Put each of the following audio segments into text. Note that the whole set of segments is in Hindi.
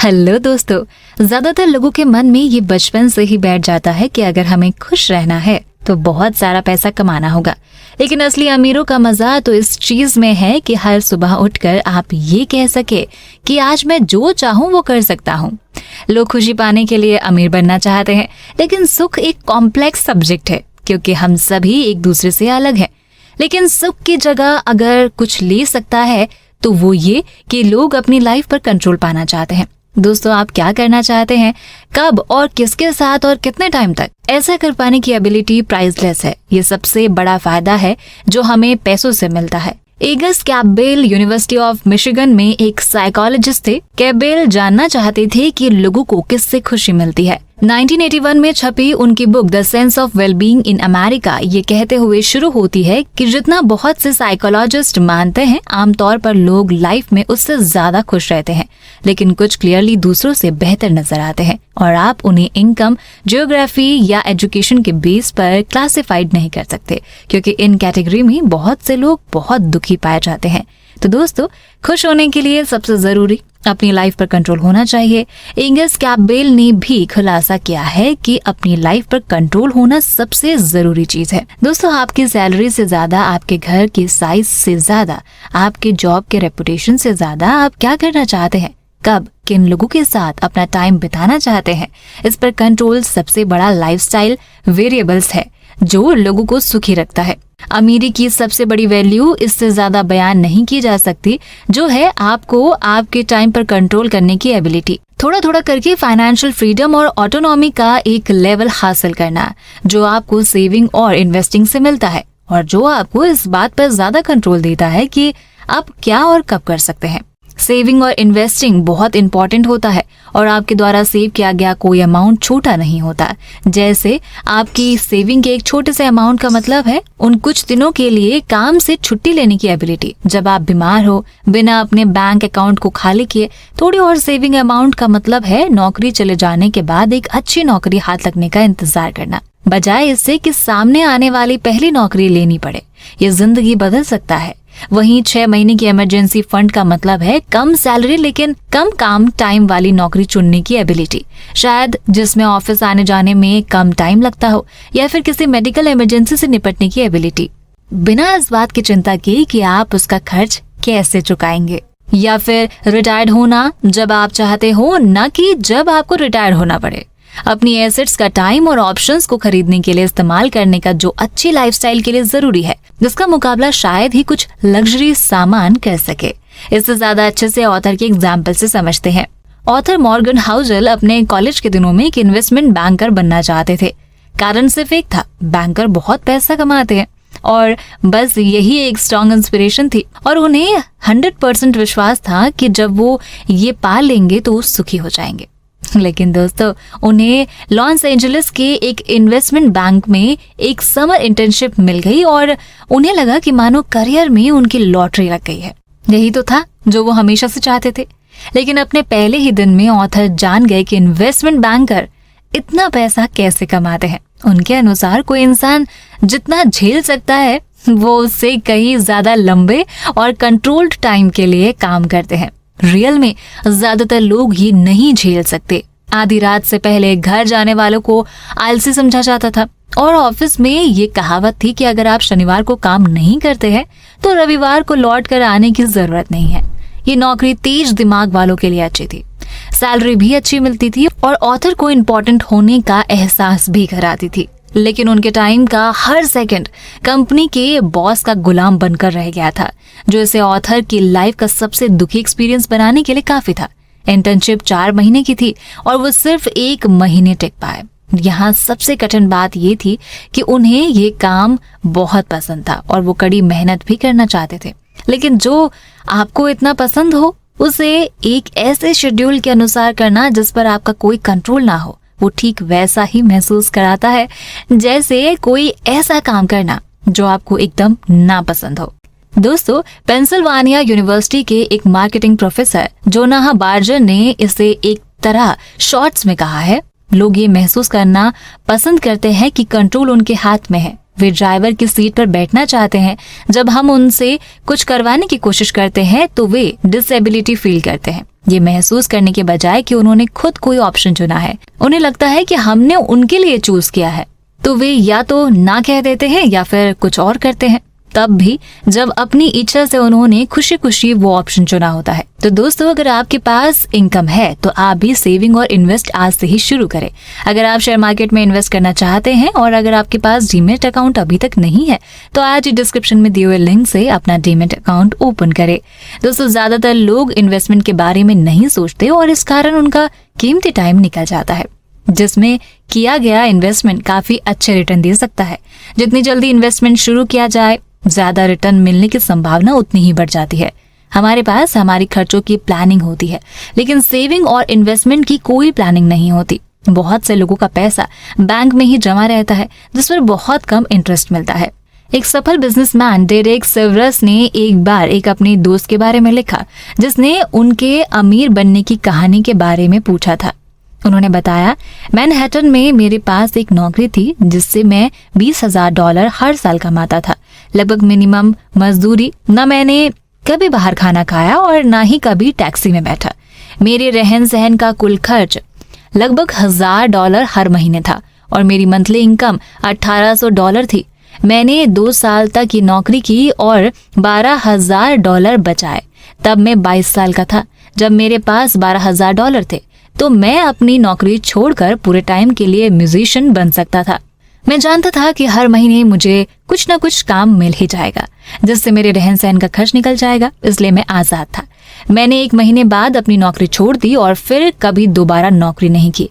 हेलो दोस्तों, ज्यादातर लोगों के मन में ये बचपन से ही बैठ जाता है कि अगर हमें खुश रहना है तो बहुत सारा पैसा कमाना होगा। लेकिन असली अमीरों का मजा तो इस चीज में है कि हर सुबह उठकर आप ये कह सके कि आज मैं जो चाहूँ वो कर सकता हूँ। लोग खुशी पाने के लिए अमीर बनना चाहते हैं, लेकिन सुख एक कॉम्प्लेक्स सब्जेक्ट है क्योंकि हम सभी एक दूसरे से अलग हैं। लेकिन सुख की जगह अगर कुछ ले सकता है तो वो ये कि लोग अपनी लाइफ पर कंट्रोल पाना चाहते हैं। दोस्तों, आप क्या करना चाहते हैं, कब और किसके साथ और कितने टाइम तक, ऐसा कर पाने की एबिलिटी प्राइसलेस है। ये सबसे बड़ा फायदा है जो हमें पैसों से मिलता है। एगस कैम्पबेल यूनिवर्सिटी ऑफ मिशिगन में एक साइकोलॉजिस्ट थे। कैम्पबेल जानना चाहते थे कि लोगों को किससे खुशी मिलती है। 1981 में छपी उनकी book the sense of wellbeing in America ये कहते हुए शुरू होती है कि जितना बहुत से साइकोलॉजिस्ट मानते हैं, आमतौर पर लोग लाइफ में उससे ज्यादा खुश रहते हैं, लेकिन कुछ क्लियरली दूसरों से बेहतर नजर आते हैं और आप उन्हें इनकम, जियोग्राफी या एजुकेशन के बेस पर क्लासिफाइड नहीं कर सकते, क्योंकि इन कैटेगरी में बहुत से लोग बहुत दुखी पाए जाते हैं। तो दोस्तों, खुश होने के लिए सबसे जरूरी अपनी लाइफ पर कंट्रोल होना चाहिए। एगस कैम्पबेल ने भी खुलासा किया है कि अपनी लाइफ पर कंट्रोल होना सबसे जरूरी चीज है। दोस्तों, आपकी सैलरी से ज्यादा, आपके घर की साइज से ज्यादा, आपके जॉब के रेपुटेशन से ज्यादा आप क्या करना चाहते हैं, कब, किन लोगों के साथ अपना टाइम बिताना चाहते हैं, इस पर कंट्रोल सबसे बड़ा लाइफस्टाइल वेरिएबल्स है जो लोगों को सुखी रखता है। अमीरी की सबसे बड़ी वैल्यू इससे ज्यादा बयान नहीं की जा सकती, जो है आपको आपके टाइम पर कंट्रोल करने की एबिलिटी। थोड़ा थोड़ा करके फाइनेंशियल फ्रीडम और ऑटोनॉमी का एक लेवल हासिल करना, जो आपको सेविंग और इन्वेस्टिंग से मिलता है और जो आपको इस बात पर ज्यादा कंट्रोल देता है कि आप क्या और कब कर सकते हैं। सेविंग और इन्वेस्टिंग बहुत इंपॉर्टेंट होता है और आपके द्वारा सेव किया गया कोई अमाउंट छोटा नहीं होता। जैसे आपकी सेविंग के एक छोटे से अमाउंट का मतलब है उन कुछ दिनों के लिए काम से छुट्टी लेने की एबिलिटी। जब आप बीमार हो, बिना अपने बैंक अकाउंट को खाली किए थोड़ी और सेविंग अमाउंट का मतलब है नौकरी चले जाने के बाद एक अच्छी नौकरी हाथ लगने का इंतजार करना, बजाय इससे कि सामने आने वाली पहली नौकरी लेनी पड़े। ये जिंदगी बदल सकता है। वहीं 6 महीने की इमरजेंसी फंड का मतलब है कम सैलरी लेकिन कम काम टाइम वाली नौकरी चुनने की एबिलिटी, शायद जिसमें ऑफिस आने जाने में कम टाइम लगता हो, या फिर किसी मेडिकल इमरजेंसी से निपटने की एबिलिटी, बिना इस बात की चिंता की कि आप उसका खर्च कैसे चुकाएंगे। या फिर रिटायर्ड होना जब आप चाहते हो, न कि जब आपको रिटायर्ड होना पड़े। अपनी एसेट्स का टाइम और ऑप्शंस को खरीदने के लिए इस्तेमाल करने का जो अच्छी लाइफस्टाइल के लिए जरूरी है, जिसका मुकाबला शायद ही कुछ लग्जरी सामान कर सके। इससे ज्यादा अच्छे से ऑथर के एग्जाम्पल से समझते हैं। ऑथर मॉर्गन हाउसेल अपने कॉलेज के दिनों में एक इन्वेस्टमेंट बैंकर बनना चाहते थे। कारण सिर्फ एक था, बैंकर बहुत पैसा कमाते हैं, और बस यही एक स्ट्रॉन्ग इंस्पिरेशन थी और उन्हें 100% विश्वास था कि जब वो ये पा लेंगे तो सुखी हो जाएंगे। लेकिन दोस्तों, उन्हें लॉस एंजलिस के एक इन्वेस्टमेंट बैंक में एक समर इंटर्नशिप मिल गई और उन्हें लगा कि मानो करियर में उनकी लॉटरी लग गई है। यही तो था जो वो हमेशा से चाहते थे। लेकिन अपने पहले ही दिन में ऑथर जान गए कि इन्वेस्टमेंट बैंकर इतना पैसा कैसे कमाते हैं। उनके अनुसार कोई इंसान जितना झेल सकता है वो उससे कहीं ज्यादा लंबे और कंट्रोल्ड टाइम के लिए काम करते हैं। रियल में ज्यादातर लोग ही नहीं झेल सकते। आधी रात से पहले घर जाने वालों को आलसी समझा जाता था और ऑफिस में ये कहावत थी कि अगर आप शनिवार को काम नहीं करते हैं तो रविवार को लौट कर आने की जरूरत नहीं है। ये नौकरी तेज दिमाग वालों के लिए अच्छी थी, सैलरी भी अच्छी मिलती थी और ऑथर को इम्पोर्टेंट होने का एहसास भी कराती थी। लेकिन उनके टाइम का हर सेकंड कंपनी के बॉस का गुलाम बनकर रह गया था, जो इसे ऑथर की लाइफ का सबसे दुखी एक्सपीरियंस बनाने के लिए काफी था। इंटर्नशिप 4 महीने की थी और वो सिर्फ 1 महीने टिक पाए। यहाँ सबसे कठिन बात ये थी कि उन्हें ये काम बहुत पसंद था और वो कड़ी मेहनत भी करना चाहते थे। लेकिन जो आपको इतना पसंद हो उसे एक ऐसे शेड्यूल के अनुसार करना जिस पर आपका कोई कंट्रोल ना हो, वो ठीक वैसा ही महसूस कराता है जैसे कोई ऐसा काम करना जो आपको एकदम नापसंद हो। दोस्तों, पेंसिल्वानिया यूनिवर्सिटी के एक मार्केटिंग प्रोफेसर जोनाह बार्जर ने इसे एक तरह शॉर्ट्स में कहा है, लोग ये महसूस करना पसंद करते हैं कि कंट्रोल उनके हाथ में है। वे ड्राइवर की सीट पर बैठना चाहते हैं। जब हम उनसे कुछ करवाने की कोशिश करते हैं तो वे डिसेबिलिटी फील करते हैं। ये महसूस करने के बजाय कि उन्होंने खुद कोई ऑप्शन चुना है, उन्हें लगता है कि हमने उनके लिए चूज किया है, तो वे या तो ना कह देते हैं या फिर कुछ और करते हैं, तब भी जब अपनी इच्छा से उन्होंने खुशी खुशी वो ऑप्शन चुना होता है। तो दोस्तों, अगर आपके पास इनकम है तो आप भी सेविंग और इन्वेस्ट आज से ही शुरू करें। अगर आप शेयर मार्केट में इन्वेस्ट करना चाहते हैं और अगर आपके पास डीमैट अकाउंट अभी तक नहीं है तो आज डिस्क्रिप्शन में दिए हुए लिंक से अपना डीमैट अकाउंट ओपन करें। दोस्तों, ज्यादातर लोग इन्वेस्टमेंट के बारे में नहीं सोचते और इस कारण उनका कीमती टाइम निकल जाता है जिसमें किया गया इन्वेस्टमेंट काफी अच्छे रिटर्न दे सकता है। जितनी जल्दी इन्वेस्टमेंट शुरू किया जाए, ज्यादा रिटर्न मिलने की संभावना उतनी ही बढ़ जाती है। हमारे पास हमारी खर्चों की प्लानिंग होती है, लेकिन सेविंग और इन्वेस्टमेंट की कोई प्लानिंग नहीं होती। बहुत से लोगों का पैसा बैंक में ही जमा रहता है जिस पर बहुत कम इंटरेस्ट मिलता है। एक सफल बिजनेसमैन डेरेक सेवरस ने एक बार एक अपने दोस्त के बारे में लिखा जिसने उनके अमीर बनने की कहानी के बारे में पूछा था। उन्होंने बताया, मैनहट्टन में मेरे पास एक नौकरी थी जिससे मैं $20,000 हर साल कमाता था, लगभग मिनिमम मजदूरी। न मैंने कभी बाहर खाना खाया और ना ही कभी टैक्सी में बैठा। मेरे रहन सहन का कुल खर्च लगभग $1,000 हर महीने था और मेरी मंथली इनकम $1,800 थी। मैंने 2 साल तक ये नौकरी की और $12,000 बचाए। तब मैं 22 साल का था। जब मेरे पास $12,000 थे तो मैं अपनी नौकरी छोड़कर पूरे टाइम के लिए म्यूजिशियन बन सकता था। मैं जानता था कि हर महीने मुझे कुछ न कुछ काम मिल ही जाएगा जिससे मेरे रहन सहन का खर्च निकल जाएगा, इसलिए मैं आजाद था। मैंने 1 महीने बाद अपनी नौकरी छोड़ दी और फिर कभी दोबारा नौकरी नहीं की।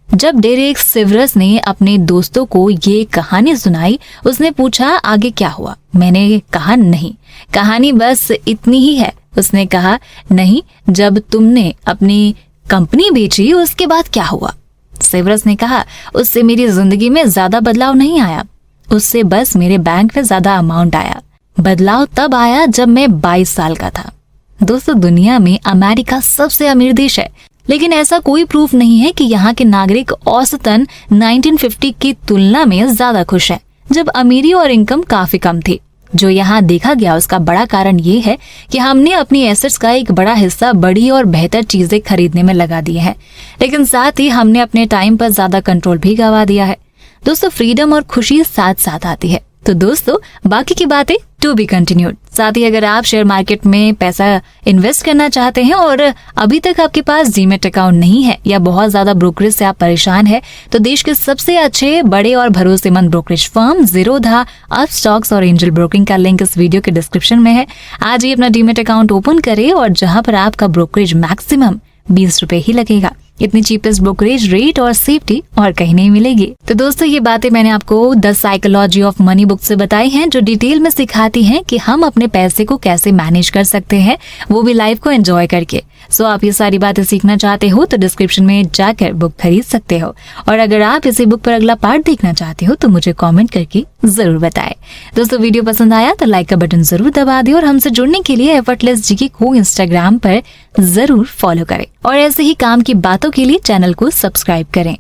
जब डेरेक सेवरस ने अपने दोस्तों को ये कहानी सुनाई, उसने पूछा, आगे क्या हुआ? मैंने कहा, नहीं, कहानी बस इतनी ही है। उसने कहा, नहीं, जब तुमने अपनी कंपनी बेची उसके बाद क्या हुआ? सेवरस ने कहा, उससे मेरी जिंदगी में ज्यादा बदलाव नहीं आया, उससे बस मेरे बैंक में ज्यादा अमाउंट आया। बदलाव तब आया जब मैं 22 साल का था। दोस्तों, दुनिया में अमेरिका सबसे अमीर देश है, लेकिन ऐसा कोई प्रूफ नहीं है कि यहाँ के नागरिक औसतन 1950 की तुलना में ज्यादा खुश हैं, जब अमीरी और इनकम काफी कम थी। जो यहाँ देखा गया उसका बड़ा कारण ये है कि हमने अपनी एसेट्स का एक बड़ा हिस्सा बड़ी और बेहतर चीजें खरीदने में लगा दिए हैं, लेकिन साथ ही हमने अपने टाइम पर ज्यादा कंट्रोल भी गंवा दिया है। दोस्तों, फ्रीडम और खुशी साथ साथ आती है। तो दोस्तों, बाकी की बातें टू बी कंटिन्यूड। साथ ही अगर आप शेयर मार्केट में पैसा इन्वेस्ट करना चाहते हैं और अभी तक आपके पास डीमैट अकाउंट नहीं है या बहुत ज्यादा ब्रोकरेज से आप परेशान हैं, तो देश के सबसे अच्छे, बड़े और भरोसेमंद ब्रोकरेज फर्म ज़ीरोधा, अपस्टॉक्स और एंजल ब्रोकिंग का लिंक इस वीडियो के डिस्क्रिप्शन में है। आज ही अपना डीमैट अकाउंट ओपन करें और जहां पर आपका ब्रोकरेज मैक्सिमम ₹20 ही लगेगा। इतनी चीपेस्ट ब्रोकरेज रेट और सेफ्टी और कहीं नहीं मिलेगी। तो दोस्तों, ये बातें मैंने आपको the psychology of money book से बताई हैं, जो डिटेल में सिखाती हैं कि हम अपने पैसे को कैसे मैनेज कर सकते हैं, वो भी लाइफ को एंजॉय करके। सो आप ये सारी बातें सीखना चाहते हो तो डिस्क्रिप्शन में जाकर बुक खरीद सकते हो। और अगर आप इसी बुक पर अगला पार्ट देखना चाहते हो तो मुझे कॉमेंट करके जरूर बताएं। दोस्तों, वीडियो पसंद आया तो लाइक का बटन जरूर दबा दें और हमसे जुड़ने के लिए एफर्टलेस जीके को इंस्टाग्राम पर जरूर फॉलो करें और ऐसे ही काम की बातों के लिए चैनल को सब्सक्राइब करें।